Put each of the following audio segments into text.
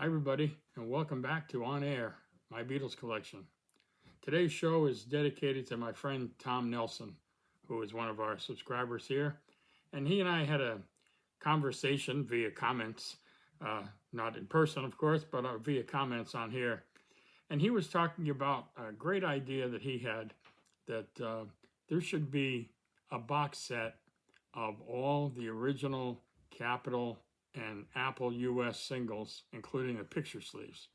Hi everybody, and welcome back to On Air, my Beatles collection. Today's show is dedicated to my friend Tom Nelson, who is one of our subscribers here. And he and I had a conversation via comments, not in person of course, but via comments on here. And he was talking about a great idea that he had, that there should be a box set of all the original Capitol and Apple US singles, including the picture sleeves,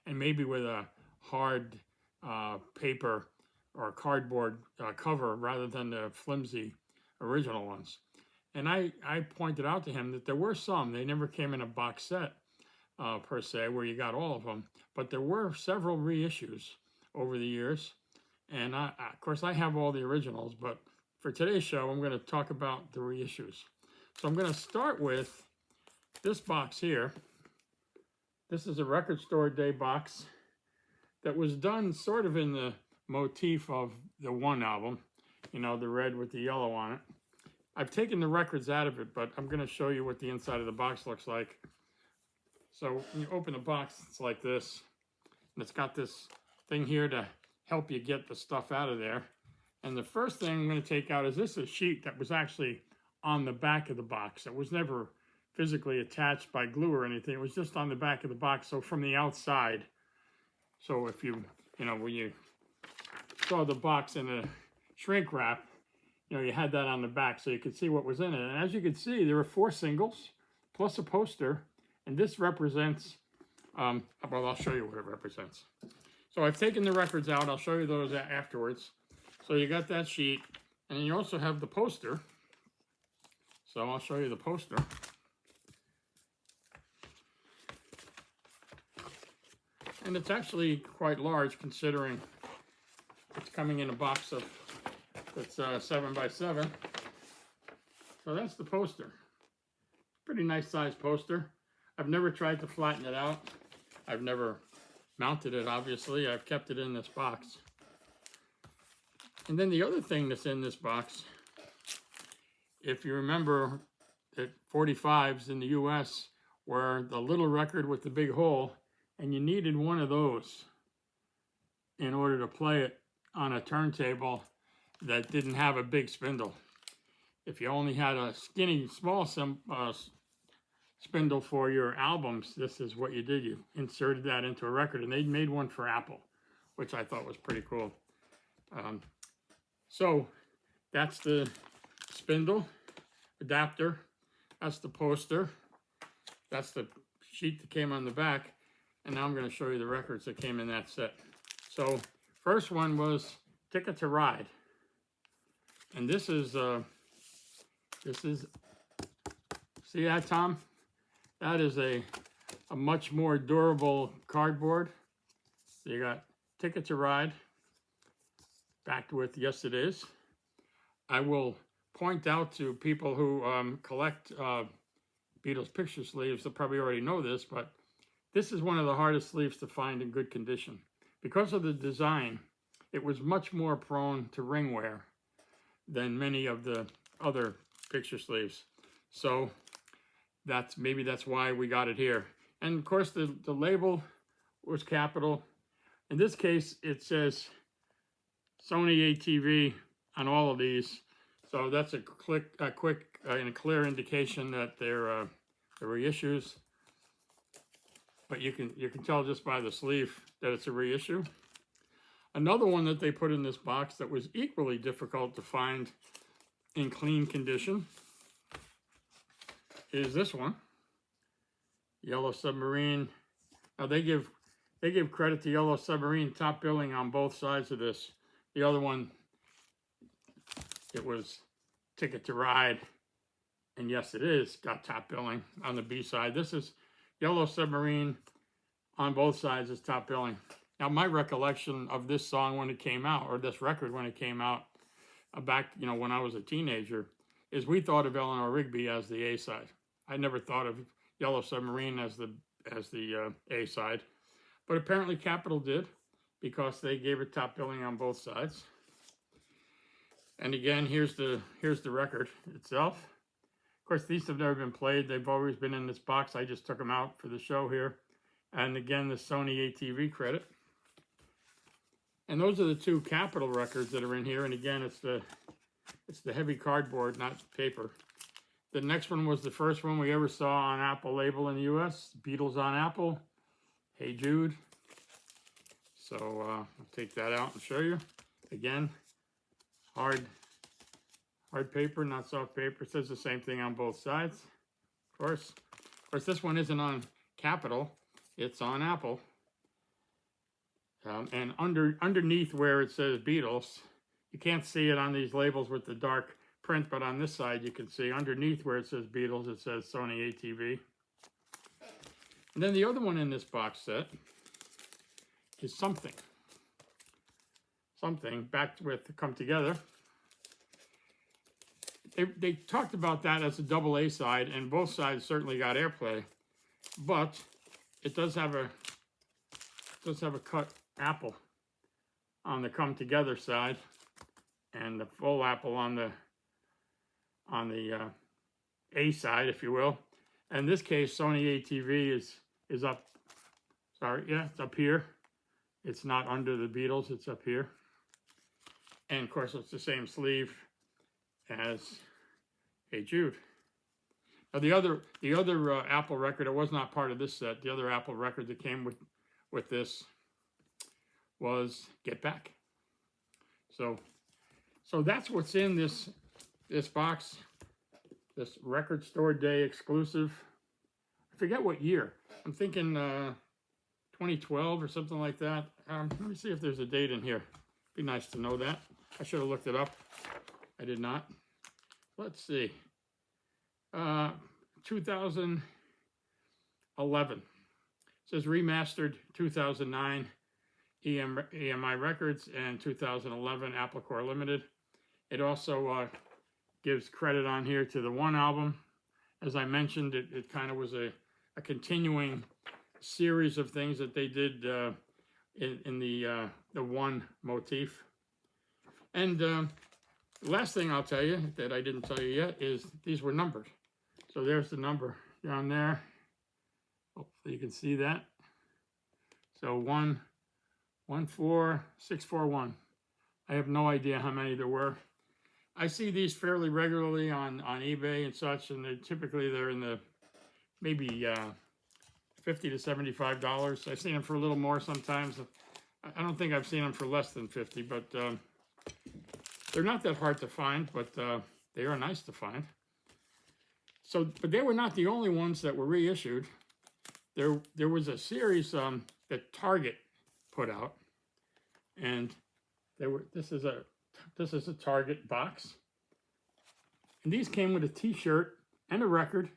and maybe with a hard paper or cardboard cover rather than the flimsy original ones. And I pointed out to him that there were some, they never came in a box set per se where you got all of them, but there were several reissues over the years. And of course I have all the originals, but for today's show I'm going to talk about the reissues. So I'm going to start with this box here. This is a Record Store Day box that was done sort of in the motif of the One album, you know, the red with the yellow on it. I've taken the records out of it, but I'm going to show you what the inside of the box looks like. So when you open the box, it's like this, and it's got this thing here to help you get the stuff out of there. And the first thing I'm going to take out is this, a sheet that was actually on the back of the box. It was never physically attached by glue or anything. It was just on the back of the box, so from the outside. So if you know, when you saw the box in a shrink wrap, you know, you had that on the back so you could see what was in it. And as you can see, there were 4 singles plus a poster, and this represents, well, I'll show you what it represents. So I've taken the records out. I'll show you those afterwards. So you got that sheet, and then you also have the poster. So I'll show you the poster. And it's actually quite large considering it's coming in a box of, that's 7 by 7. So that's the poster. Pretty nice size poster. I've never tried to flatten it out. I've never mounted it, obviously. I've kept it in this box. And then the other thing that's in this box, if you remember that 45s in the US were the little record with the big hole, and you needed one of those in order to play it on a turntable that didn't have a big spindle. If you only had a skinny, small spindle for your albums, this is what you did. You inserted that into a record, and they made one for Apple, which I thought was pretty cool. So that's the spindle adapter. That's the poster. That's the sheet that came on the back. And now I'm going to show you the records that came in that set. So first one was Ticket to Ride. And this is, see that, Tom? That is a much more durable cardboard. So you got Ticket to Ride, backed with Yes It Is. I will point out to people who collect Beatles picture sleeves, they'll probably already know this, but this is one of the hardest sleeves to find in good condition. Because of the design, it was much more prone to ring wear than many of the other picture sleeves. So maybe that's why we got it here. And of course the label was Capitol. In this case, it says Sony ATV on all of these. So that's a quick and a clear indication that they're reissues. But you can tell just by the sleeve that it's a reissue. Another one that they put in this box that was equally difficult to find in clean condition is this one, Yellow Submarine. Now they give credit to Yellow Submarine, top billing on both sides of this. The other one, it was Ticket to Ride, and Yes It Is got top billing on the B side. This is Yellow Submarine on both sides is top billing. Now my recollection of this song when it came out, or this record when it came out, back, you know, when I was a teenager, is we thought of Eleanor Rigby as the A side. I never thought of Yellow Submarine as the A side, but apparently Capitol did, because they gave it top billing on both sides. And again, here's the record itself. Of course, these have never been played. They've always been in this box. I just took them out for the show here. And again, the Sony ATV credit. And those are the two Capitol records that are in here. And again, it's the heavy cardboard, not paper. The next one was the first one we ever saw on Apple label in the US, Beatles on Apple, Hey Jude. So I'll take that out and show you. Again, hard paper, not soft paper. It says the same thing on both sides. Of course, this one isn't on Capitol, it's on Apple. And underneath where it says Beatles, you can't see it on these labels with the dark print, but on this side you can see underneath where it says Beatles, it says Sony ATV. And then the other one in this box set is something back with Come Together. They talked about that as a double A side, and both sides certainly got airplay, but it does have a cut Apple on the Come Together side, and the full Apple on the A side, if you will. In this case, Sony ATV is up. Sorry, yeah, it's up here. It's not under the Beatles, it's up here. And of course, it's the same sleeve as Hey Jude. Now the other Apple record, it was not part of this set. The other Apple record that came with this was Get Back. So that's what's in this box, this Record Store Day exclusive. I forget what year. I'm thinking 2012 or something like that. Let me see if there's a date in here. Be nice to know that. I should have looked it up. I did not. Let's see. 2011. It says remastered 2009 EMI Records and 2011 Apple Core Limited. It also gives credit on here to the One album. As I mentioned, it kind of was a continuing series of things that they did in the One motif. And the last thing I'll tell you that I didn't tell you yet is these were numbered. So there's the number down there. Hopefully you can see that. So 14641. I have no idea how many there were. I see these fairly regularly on eBay and such, and they're in the maybe $50 to $75. I've seen them for a little more sometimes. I don't think I've seen them for less than 50, but they're not that hard to find, but they are nice to find. So, but they were not the only ones that were reissued. There was a series that Target put out, and this is a Target box, and these came with a T-shirt and a record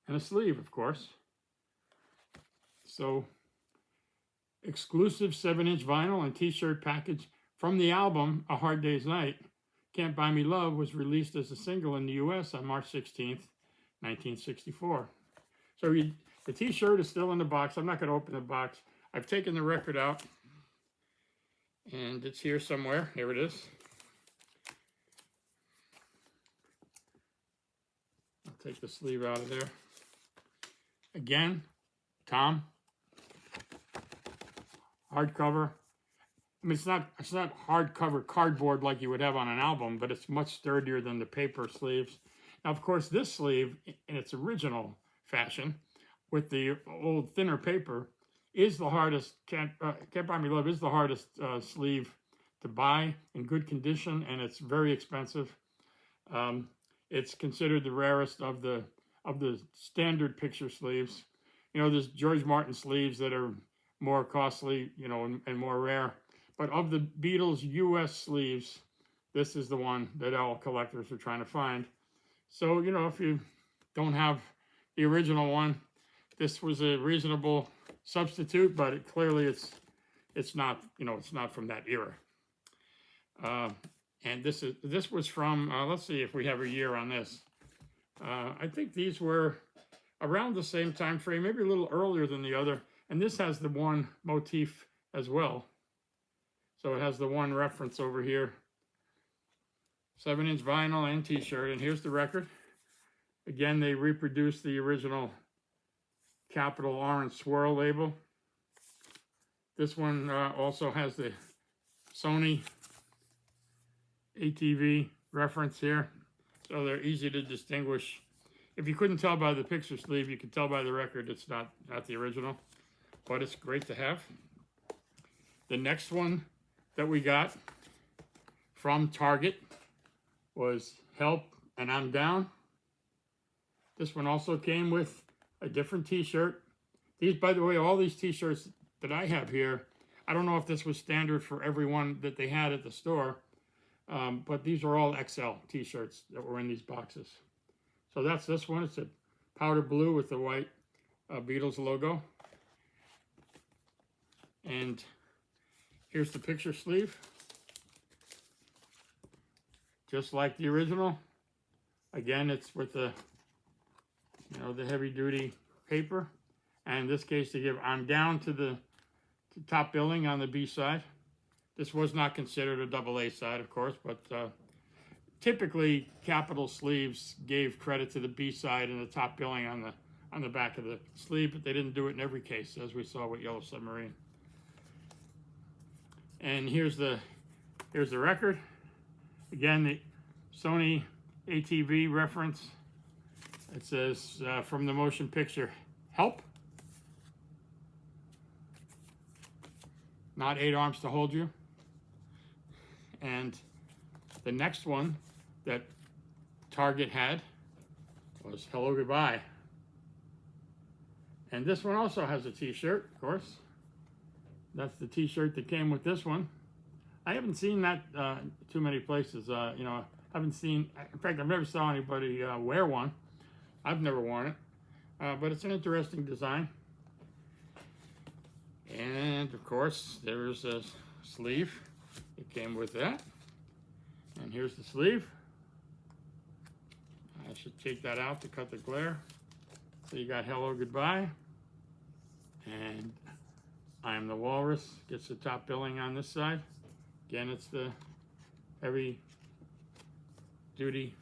and a sleeve, of course. So, exclusive 7-inch vinyl and T-shirt package from the album A Hard Day's Night. Can't Buy Me Love was released as a single in the U.S. on March 16th, 1964. So the T-shirt is still in the box. I'm not going to open the box. I've taken the record out, and it's here somewhere. Here it is. I'll take the sleeve out of there. Again, Tom. Hardcover. I mean, it's not hardcover cardboard like you would have on an album, but it's much sturdier than the paper sleeves. Now, of course, this sleeve, in its original fashion, with the old thinner paper, is the hardest. Can't Buy Me Love is the hardest sleeve to buy in good condition, and it's very expensive. It's considered the rarest of the standard picture sleeves. You know, there's George Martin sleeves that are more costly, you know, and more rare. But of the Beatles US sleeves, this is the one that all collectors are trying to find. So, you know, if you don't have the original one, this was a reasonable substitute, but clearly it's not, you know, it's not from that era. And this was from, let's see if we have a year on this. I think these were around the same time frame, maybe a little earlier than the other. And this has the One motif as well. So it has the One reference over here. 7-inch vinyl and T-shirt. And here's the record. Again, they reproduced the original capital orange swirl label. This one also has the Sony ATV reference here, so they're easy to distinguish. If you couldn't tell by the picture sleeve, you could tell by the record it's not the original, but it's great to have. The next one that we got from Target was Help and I'm Down. This one also came with a different t-shirt. These, by the way, all these t-shirts that I have here, I don't know if this was standard for everyone that they had at the store, but these are all XL t-shirts that were in these boxes. So that's this one. It's a powder blue with the white Beatles logo. And here's the picture sleeve. Just like the original. Again, it's with the, the heavy duty paper. And in this case, they give I'm Down to the top billing on the B side. This was not considered a double A side, of course, but typically capital sleeves gave credit to the B side and the top billing on the back of the sleeve, but they didn't do it in every case, as we saw with Yellow Submarine. And here's the record. Again, the Sony ATV reference. It says from the motion picture Help. Not 8 Arms to Hold You. And the next one that Target had was Hello Goodbye. And this one also has a t-shirt, of course. That's the t-shirt that came with this one. I haven't seen that too many places. Haven't seen, in fact, I've never saw anybody wear one. I've never worn it, but it's an interesting design. And of course, there's a sleeve. It came with that. And here's the sleeve. I should take that out to cut the glare. So you got Hello Goodbye. And I'm the Walrus. Gets the top billing on this side. Again, it's the heavy duty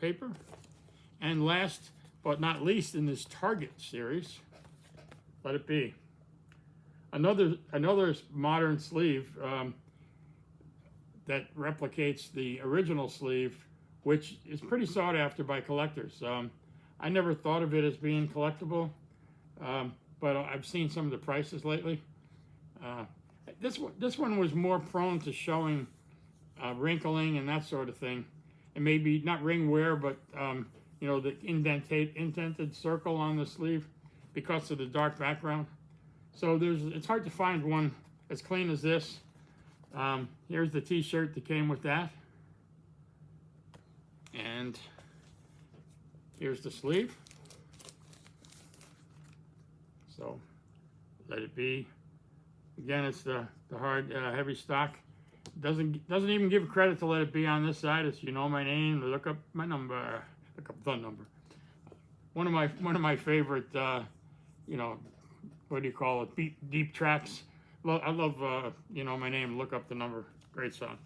paper. And last but not least in this Target series, Let It Be. Another modern sleeve that replicates the original sleeve, which is pretty sought after by collectors. I never thought of it as being collectible, but I've seen some of the prices lately. This one was more prone to showing wrinkling and that sort of thing, and maybe not ring wear, but the indented circle on the sleeve because of the dark background. So it's hard to find one as clean as this. Here's the t-shirt that came with that. And here's the sleeve. So Let It Be. Again, it's the hard, heavy stock. Doesn't even give credit to Let It Be on this side. It's You Know My Name. Look up my number. Look up the number. One of my favorite, what do you call it? Deep tracks. I love You Know My Name. Look up the number. Great song.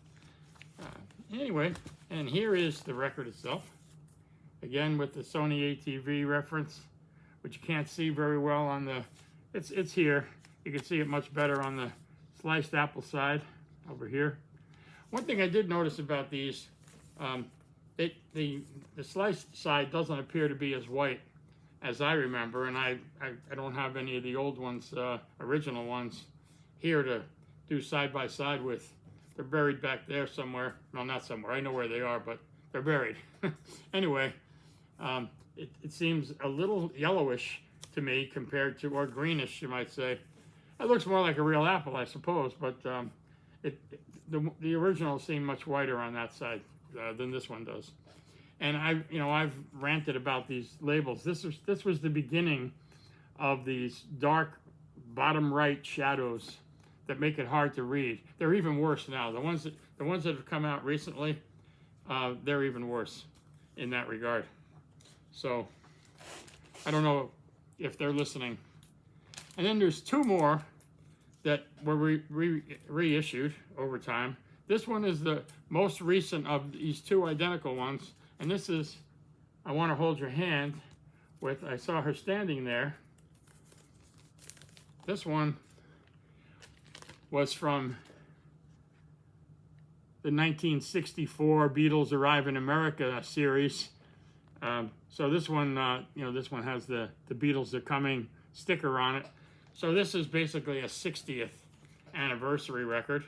Anyway, and here is the record itself. Again with the Sony ATV reference, which you can't see very well on the. It's here. You can see it much better on the sliced apple side over here. One thing I did notice about these, the sliced side doesn't appear to be as white as I remember, and I don't have any of the old ones, original ones, here to do side by side with. They're buried back there somewhere. No, not somewhere. I know where they are, but they're buried. Anyway, it seems a little yellowish to me compared to, or greenish, you might say. It looks more like a real apple, I suppose, but the original seemed much whiter on that side than this one does. And I've ranted about these labels. This was the beginning of these dark bottom right shadows that make it hard to read. They're even worse now. The ones that have come out recently, they're even worse in that regard. So I don't know if they're listening. And then there's two more that were reissued over time. This one is the most recent of these two identical ones, and this is I Want to Hold Your Hand, with, I saw her standing there. This one was from the 1964 Beatles Arrive in America series. So this one, this one has the Beatles Are Coming sticker on it. So this is basically a 60th anniversary record.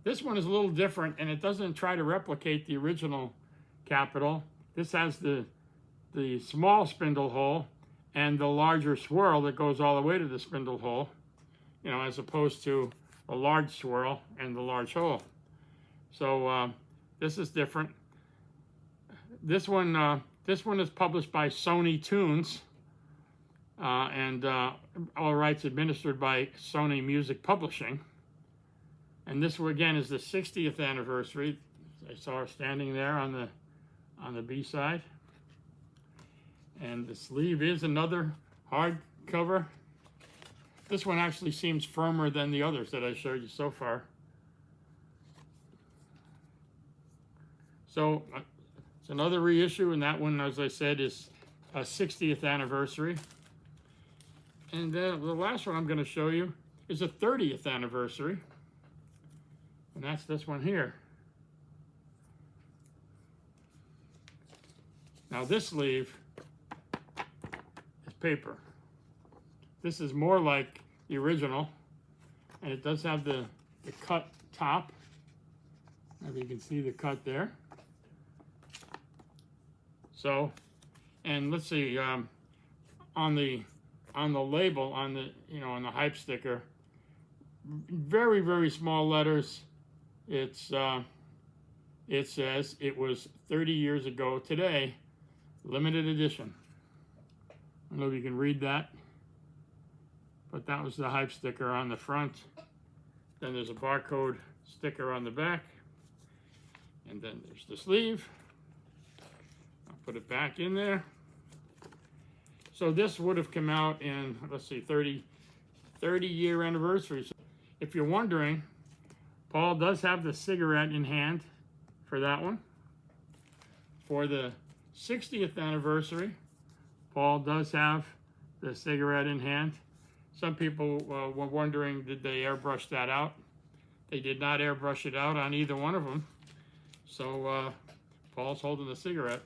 This one is a little different, and it doesn't try to replicate the original Capitol. This has the small spindle hole and the larger swirl that goes all the way to the spindle hole, as opposed to a large swirl and the large hole. So this is different. This one is published by Sony Tunes, and all rights administered by Sony Music Publishing. And this one again is the 60th anniversary. I saw her standing there on the B side. And the sleeve is another hard cover. This one actually seems firmer than the others that I showed you so far. So it's another reissue, and that one, as I said, is a 60th anniversary. And then the last one I'm going to show you is a 30th anniversary. And that's this one here. Now this sleeve is paper. This is more like the original, and it does have the cut top. Maybe you can see the cut there. So, and let's see, on the label, on the hype sticker, very, very small letters, it says it was 30 years ago today, limited edition. I don't know if you can read that, but that was the hype sticker on the front. Then there's a barcode sticker on the back, and then there's the sleeve. I'll put it back in there. So this would have come out in, let's see, 30-year anniversary. So if you're wondering, Paul does have the cigarette in hand for that one. For the 60th anniversary, Paul does have the cigarette in hand. Some people were wondering, did they airbrush that out? They did not airbrush it out on either one of them. So Paul's holding the cigarette.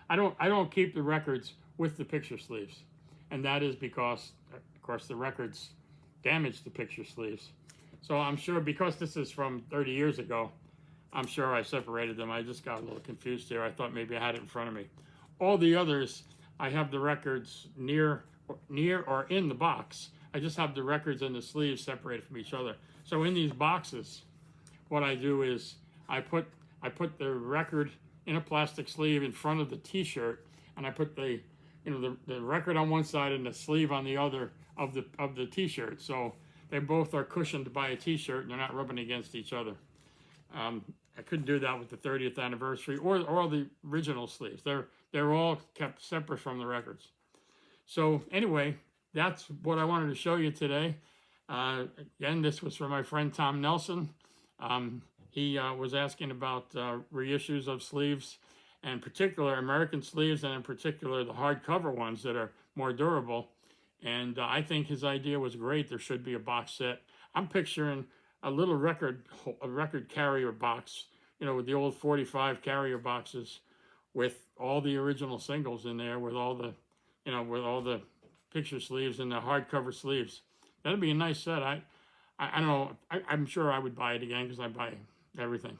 I don't keep the records with the picture sleeves, and that is because, of course, the records damage the picture sleeves. So I'm sure, because this is from 30 years ago, I'm sure I separated them. I just got a little confused here. I thought maybe I had it in front of me. All the others, I have the records near or in the box. I just have the records and the sleeves separated from each other. So in these boxes, what I do is I put the record in a plastic sleeve in front of the T-shirt, and I put the record on one side and the sleeve on the other of the T-shirt. So they both are cushioned by a T-shirt, and they're not rubbing against each other. I couldn't do that with the 30th anniversary or the original sleeves. They're all kept separate from the records. So anyway, that's what I wanted to show you today. Again, this was from my friend Tom Nelson. He was asking about reissues of sleeves, and in particular American sleeves, and in particular the hardcover ones that are more durable. And I think his idea was great. There should be a box set. I'm picturing a little record carrier box, with the old 45 carrier boxes, with all the original singles in there, with all the picture sleeves and the hardcover sleeves. That'd be a nice set. I don't know. I'm sure I would buy it again because I buy everything.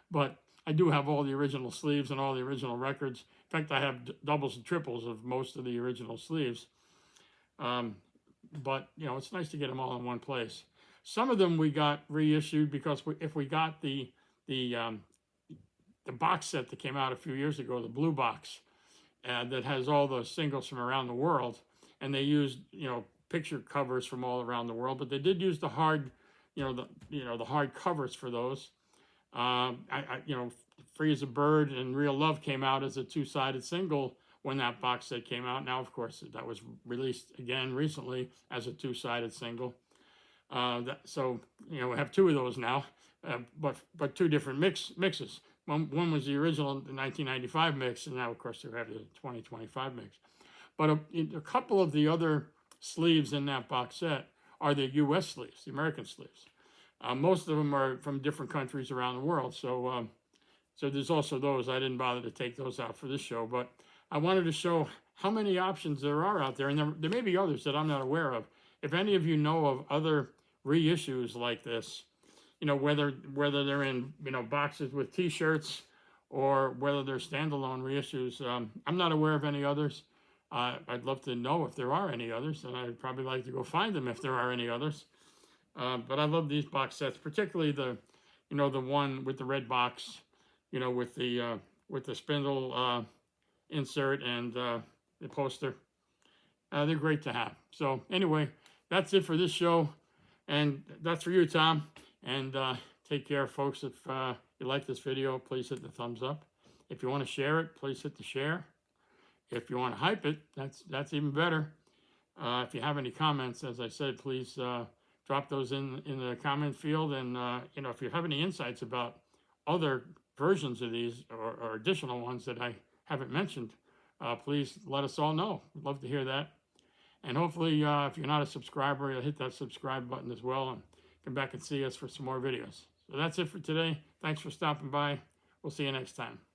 But I do have all the original sleeves and all the original records. In fact, I have doubles and triples of most of the original sleeves. But it's nice to get them all in one place. Some of them we got reissued because if we got the box set that came out a few years ago, the blue box, that has all the singles from around the world, and they used picture covers from all around the world, but they did use the hard the hard covers for those. Free as a Bird and Real Love came out as a two-sided single when that box set came out. Now, of course, that was released again recently as a two-sided single. So we have two of those now, but two different mixes. One was the original 1995 mix, and now, of course, they have the 2025 mix. But a couple of the other sleeves in that box set are the U.S. sleeves, the American sleeves. Most of them are from different countries around the world, so there's also those. I didn't bother to take those out for this show, but I wanted to show how many options there are out there, and there may be others that I'm not aware of. If any of you know of other reissues like this, whether they're in boxes with T-shirts or whether they're standalone reissues, I'm not aware of any others. I'd love to know if there are any others, and I'd probably like to go find them if there are any others. But I love these box sets, particularly the one with the red box, with the spindle insert and the poster. They're great to have. So anyway, that's it for this show, and that's for you, Tom. And take care, folks. If you like this video, please hit the thumbs up. If you want to share it, please hit the share. If you want to hype it, that's even better. If you have any comments, as I said, please drop those in the comment field. And if you have any insights about other versions of these or additional ones that I haven't mentioned, please let us all know. We'd love to hear that. And hopefully, if you're not a subscriber, you'll hit that subscribe button as well and come back and see us for some more videos. So that's it for today. Thanks for stopping by. We'll see you next time.